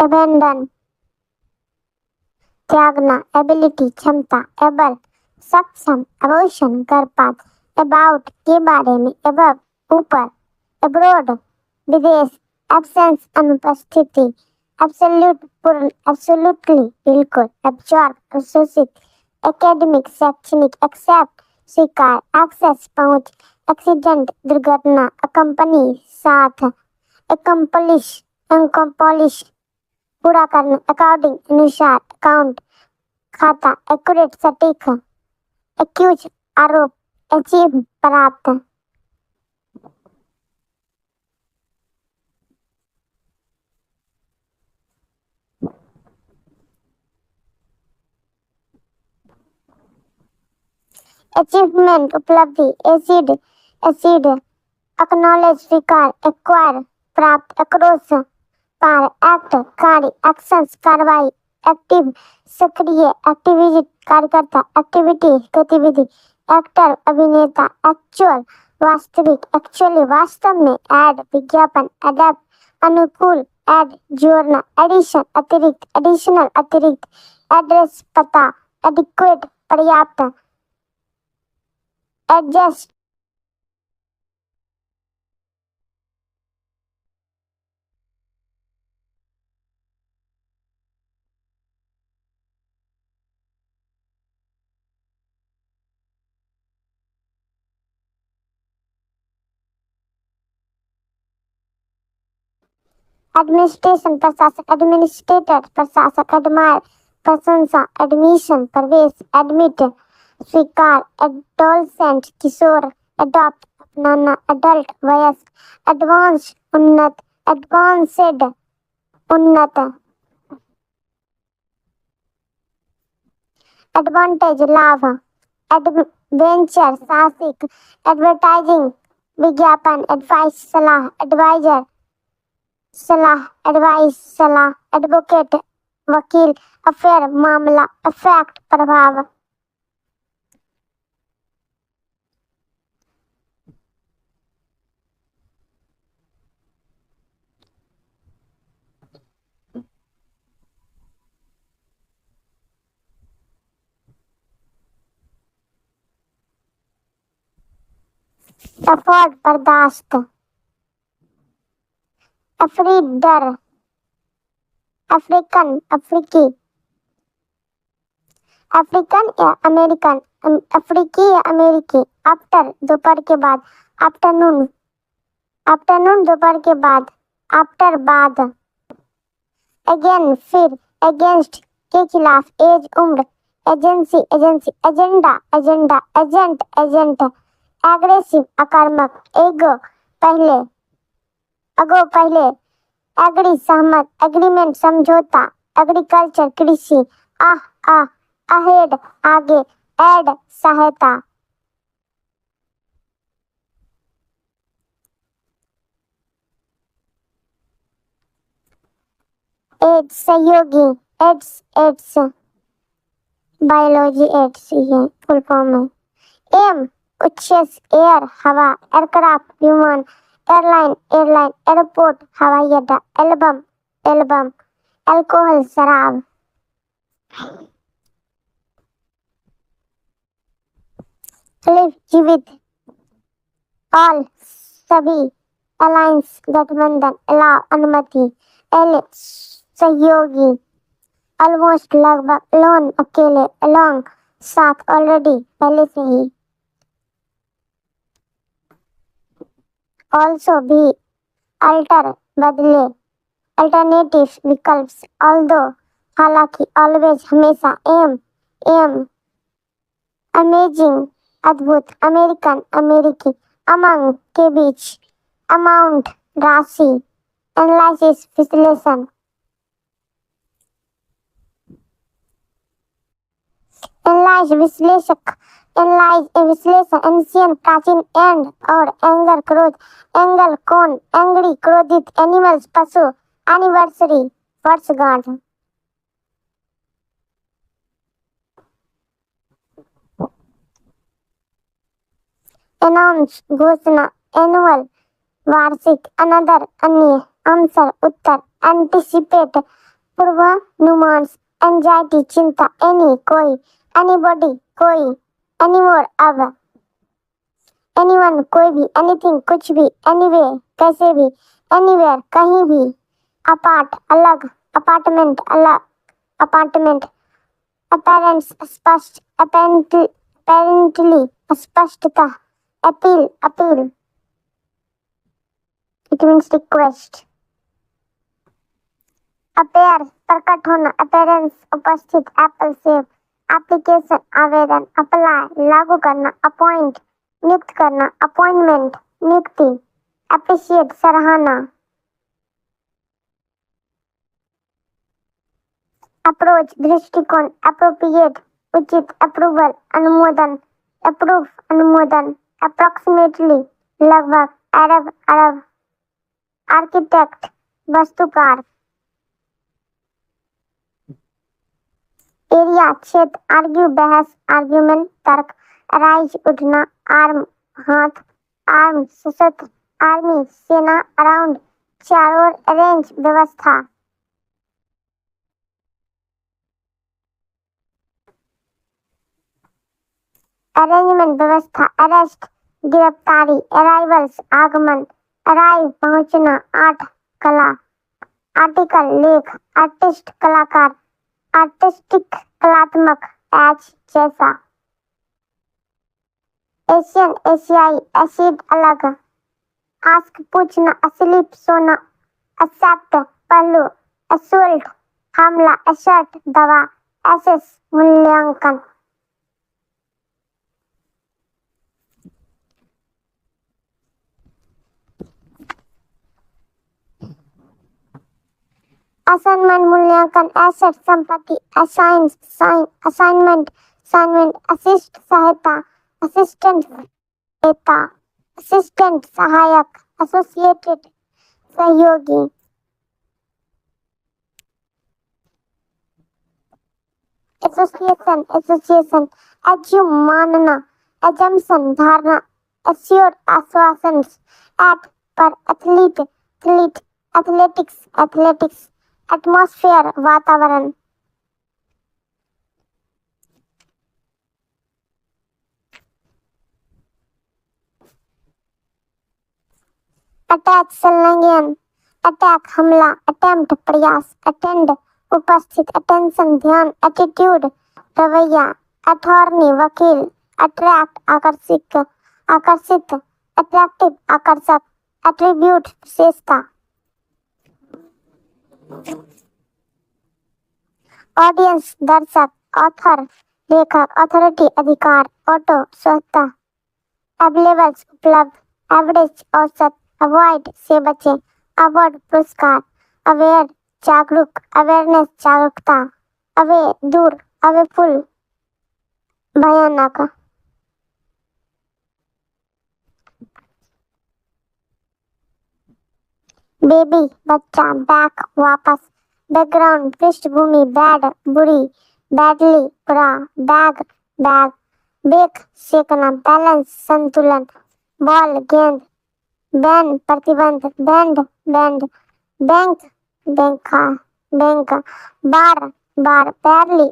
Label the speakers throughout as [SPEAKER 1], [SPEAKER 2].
[SPEAKER 1] Abandon त्यागना, ability क्षमता, able सक्षम, अबोशन गर्भपात, अबाउट के बारे में, अबव ऊपर, अब्रोड विदेश, एब्सेंस अनुपस्थिति, एब्सोल्यूट पूर्ण, एब्सोल्युटली बिल्कुल, एब्जॉर्ब अवशोषित, एकेडमिक शैक्षणिक, एक्सेप्ट स्वीकार, एक्सेस पहुंच, एक्सीडेंट दुर्घटना, अकंपनी साथ, एकम्पलिश अकम्पलिश पूरा करना, अकॉर्डिंग अनुसार, अकाउंट खाता, एक्यूरेट सटीक, एक्यूज आरोप, अचीव प्राप्त, अचीवमेंट उपलब्धि, एसिड एसिड, एक्नॉलेज स्वीकार, एक्वायर प्राप्त, एक्रोस पार, एक्ट कार्य, एक्शंस कार्रवाई, एक्टिव सक्रिय, एक्टिविटी कार्यकर्ता, एक्टिविटी गतिविधि, एक्टर अभिनेता, एक्चुअल वास्तविक, एक्चुअली वास्तव में, ऐड विज्ञापन, अडेप्ट अनुकूल, ऐड जोड़ना, एडिशन अतिरिक्त, एडिशनल अतिरिक्त, एड्रेस पता, एडिक्वेट पर्याप्त, एडजस्ट एडमिनिस्ट्रेशन प्रशासक, एडमिनिस्ट्रेटर प्रशासक, एडमायर प्रशंसा, एडमिशन प्रवेश, एडमिट स्वीकार, एडोलसेंट किशोर, एडॉप्ट अपनाना, एडल्ट वयस्क, एडवांस उन्नत, एडवांसेड उन्नत, एडवांटेज लाभ, एडवेंचर साहसिक, एडवर्टाइजिंग विज्ञापन, एडवाइस सलाह, एडवाइजर सलाह, एडवाइस सलाह, एडवोकेट वकील, अफेयर मामला, इफेक्ट प्रभाव, अफोर्ड बर्दाश्त, अफ्रीड डर, अफ्रीकन अफ्रीकी, अफ्रीकन या अमेरिकन, अफ्रीकी या अमेरिकी, आफ्टर दोपहर के बाद, आफ्टरनून आफ्टरनून दोपहर के बाद, आफ्टर बाद, अगेन फिर, अगेंस्ट के खिलाफ, एज उम्र, agency agency, agenda agenda, agent agent, aggressive आक्रामक, एगो पहले, अगो पहले, एग्री सहमत, एग्रीमेंट समझौता, एग्रीकल्चर कृषि, अहेड आगे, एड सहायता, एड सहयोगी, एड्स बायोलॉजी एड्स ये फुल फॉर्म है, एम उद्देश्य, एयर हवा, एयरक्राफ्ट विमान, एयरलाइन एयरलाइन, एयरपोर्ट हवाई अड्डा, एल्बम एल्बम, अल्कोहल शराब, लिव जीवित, ऑल सभी, अलायंस गठबंधन, अलाव अनुमति, एल सहयोगी, ऑलमोस्ट लगभग, लोन अकेले, अलोंग साथ, ऑलरेडी पहले से ही, ऑल्सो भी, अल्टर बदले, अल्टरनेटिव विकल्प, ऑल्दो हालांकि, ऑलवेज हमेशा, एम अमेजिंग अद्भुत, अमेरिकन अमेरिकी, अमंग के बीच, अमाउंट राशि, एनालिसिस विश्लेषण, एनालाइज विश्लेषक, एनालाइज विश्लेषण, एंशियन प्राचीन, एंड और एंगर क्रोध, एंगल कौन, एंग्री क्रोधित, एनिमल्स पशु, एनिवर्सरी वर्षगांठ, अनाउंस घोषणा, एनुअल वार्षिक, अनदर अन्य, आंसर उत्तर, एंटिसिपेट पूर्वानुमान, एंजाइटी, चिंता, एनी, कोई, एनीबॉडी, कोई, एनीमोर, अब, एनीवन, कोई भी, एनीथिंग, कुछ भी, एनीवे, कैसे भी, एनीवेयर, कहीं भी, अपार्ट, अलग, अपार्टमेंट, अलग, अपार्टमेंट, अपैरेंस, स्पष्ट, अपेरेंटली, स्पष्टता, अपील, अपील, इट मीन्स रिक्वेस्ट, अपेयर, प्रकट होना, अपेरेंस, उपस्थित, एप्पल, सेब, एप्लीकेशन, आवेदन, अप्लाई, लागू करना, अपॉइंट, नियुक्त करना, अपॉइंटमेंट, नियुक्ति, अप्रिशिएट, सराहना, अप्रोच, दृष्टिकोण, अप्रोप्रिएट, उचित, अप्रूवल, अनुमोदन, अप्रूव, अनुमोदन, अप्रोक्सीमेटली, लगभग, अरब, अरब, आर्किटेक्ट, वास्तुकार, एरिया, क्षेत्र, आर्ग्यू, बहस, आर्ग्यूमेंट, तर्क, अराइज, उठना, आर्म, हाथ, आर्म, सशस्त्र, आर्मी, सेना, अराउंड, चारों ओर, अरेंज, व्यवस्था, अरेंजमेंट, व्यवस्था, अरेस्ट, गिरफ्तारी, अराइवल्स, आगमन, अराइव, पहुंचना, आठ, कला, आर्टिकल, लेख, आर्टिस्ट, कलाकार, आर्टिस्टिक, कलात्मक, एच, जैसा, एशियन, एशियाई, एसिड, अलग, आस्क, पूछना, अस्लीप, सोना, एक्सेप्ट, पहलू, असोल्ट, हमला, असर्ट, दवा, एसेस, मूल्यांकन, असाइनमेंट, मूल्यांकन, एसेट, संपत्ति, assign, sign, assignment, assignment, assist, सहायता, असिस्टेंट, सहायता, असिस्टेंट, सहायक, एसोसिएटेड, सहयोगी, एसोसिएशन, एसोसिएशन, एज्यूम, मानना, एजम्पशन, धारणा, एश्योर, आश्वासन, एट, पर, athlete, athlete, athletics, athletics, atmosphere, वातावरण, अटैक, संलग्न, अटैक, हमला, अटेम्प्ट, प्रयास, अटेंड, उपस्थित, अटेंशन, ध्यान, एटीट्यूड, रवैया, अटॉर्नी, वकील, अट्रैक्ट, आकर्षित, आकर्षित, अट्रैक्टिव, आकर्षक, एट्रीब्यूट, विशेषता, ऑडियंस, दर्शक, ऑथर, लेखक, अथॉरिटी, अधिकार, ऑटो, स्वतः, अवेलेबल्स, उपलब्ध, एवरेज, औसत, अवॉइड, से बचे, अवार्ड, पुरस्कार, अवेयर, जागरूक, अवेयरनेस, जागरूकता, अवे, दूर, अवेफुल, भयानक, बेबी, बच्चा, बैक, वापस, बैकग्राउंड, पृष्ठभूमि, बैड, बुरी, बैडली, बुरा, बैग, बैग, बेक, सेकना, बैलेंस, संतुलन, बॉल, गेंद, बैन, प्रतिबंध, बैंड, बैंड, बैंक, बैंका, बैंक, बार, बार, बैरली,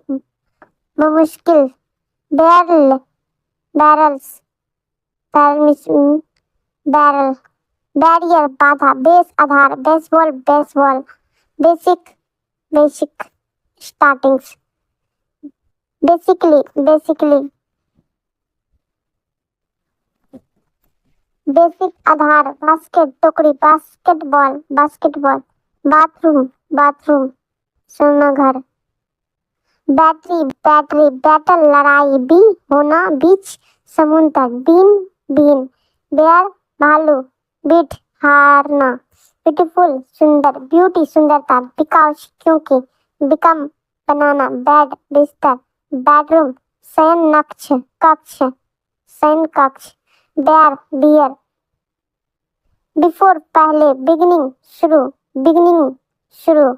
[SPEAKER 1] मुश्किल, barrel, barrels, barrel, barrel, barrier, बाधा, बेस, आधार, baseball, baseball, basic, basic, startings, basically, basically, basic, आधार, बास्केट, टोकरी, बास्केटबॉल, बास्केटबॉल, बाथरूम, बाथरूम, सोना घर, बैटरी, बैटरी, बैटल, लड़ाई, बी, होना, बीच, समुद्र, बीन, बीन, बेयर, भालू, बीट, हारना, ब्यूटीफुल, सुंदर, ब्यूटी, सुंदरता, बिकॉज, क्योंकि, बिकम, बनाना, बेड, बिस्तर, बेडरूम, शयन कक्ष, कक्ष, शयन कक्ष, बेयर, बियर, बिफोर, पहले, बिगिनिंग, शुरू, बिगिनिंग, शुरू,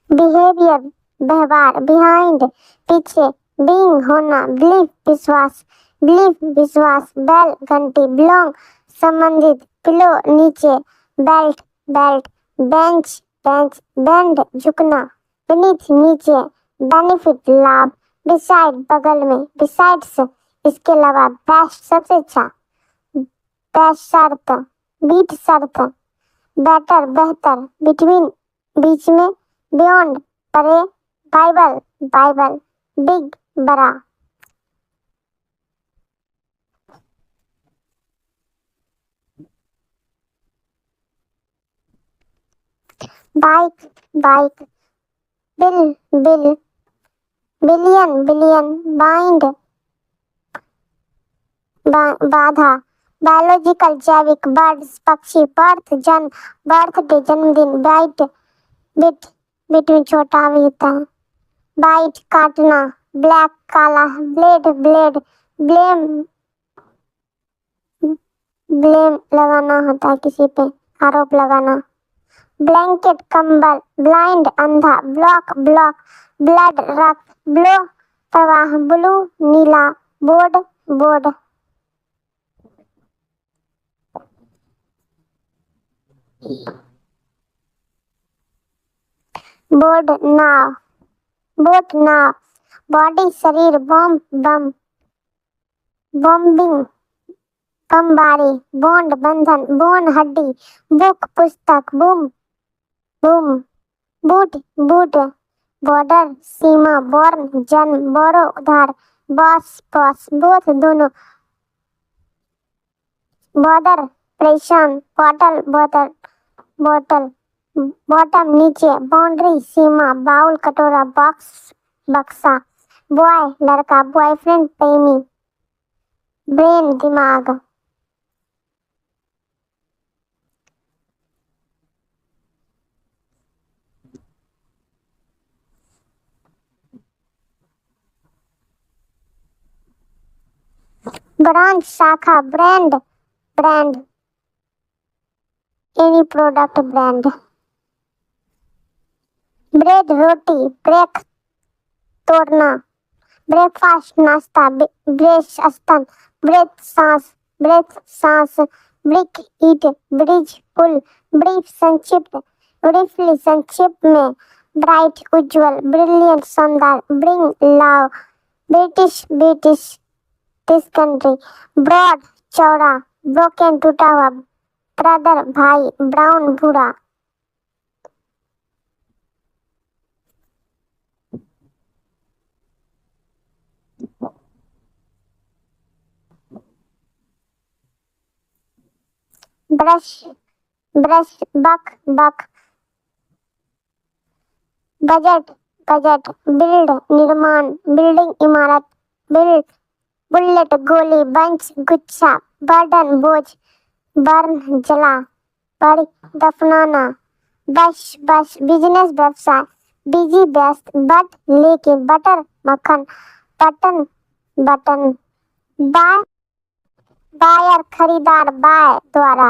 [SPEAKER 1] बिहेवियर, व्यवहार, बिहाइंड, पीछे, बीइंग, होना, बिलीफ, विश्वास, बिलीफ, विश्वास, बेल, घंटी, बिलोंग, संबंधित, पिलो नीचे, बेल्ट बेल्ट, बेंच बेंच, बेंड झुकना, beneath नीचे, बेनिफिट लाभ, बिसाइड बगल में, बिसाइड्स इसके अलावा, बेस्ट सबसे अच्छा, बेस्ट शर्त, बीट शर्त, बेटर बेहतर, बिटवीन बीच में, बियॉन्ड परे, बाइबल बाइबल, बिग बड़ा, bike bike, bill bill, billion billion, bind बाधा, बायोलॉजिकल जैविक, बर्ड्स पक्षी, बर्थ जन्म, बर्थडे जन्मदिन, बाइट बिट, बिट में छोटा भी होता है, बाइट काटना, ब्लैक काला, ब्लेड ब्लेड, ब्लेम ब्लेम लगाना होता है किसी पे, आरोप लगाना, ब्लैंकेट कंबल, ब्लाइंड अंधा, ब्लॉक ब्लॉक, ब्लड रक्त, ब्लो प्रवाह, ब्लू नीला, बोर्ड बोर्ड, बोर्ड नाव, बोट नाव, बॉडी शरीर, बॉम्ब बम, बॉम्बिंग बमबारी, बॉन्ड बंधन, बोन हड्डी, बुक पुस्तक, बूम बूम, बूट बूट, बॉर्डर सीमा, बॉर्न जन्म, बोरो उधार, बॉस बॉस, बोथ दोनों, बॉर्डर परेशान, बॉटल बोतल बोतल, बॉटम नीचे, बाउंड्री सीमा, बाउल कटोरा, बॉक्स बक्सा, बॉय लड़का, बॉयफ्रेंड प्रेमी, ब्रेन दिमाग, ब्रांच शाखा, ब्रांड ब्रांड, एनी प्रोडक्ट ब्रांड, ब्रेड रोटी, ब्रेक तोड़ना, ब्रेकफास्ट नाश्ता, ब्रेश स्तन, ब्रेथ सांस, ब्रिक ईट, ब्रिज पुल, ब्रीफ संक्षिप्त, ब्रीफली संक्षिप्त में, ब्राइट उज्जवल, ब्रिलियंट शानदार, ब्रिंग लाव, ब्रिटिश ब्रिटिश, दिस कंट्री, ब्रॉड चौड़ा, ब्रोकन टूटा हुआ, ब्रदर भाई, ब्राउन भूरा, ब्रश ब्रश, बक बक, बजट बजट, बिल्ड निर्माण, बिल्डिंग इमारत, बिल्ड बुलेट गोली, बंच गुच्छा, बर्डन बोझ, बर्न जला, बड़ी दफनाना, बश बश, बिजनेस व्यवसाय, बिजी व्यस्त, बट लेकिन, बटर मक्खन, बटन बटन, बाय बायर खरीदार, बाय द्वारा।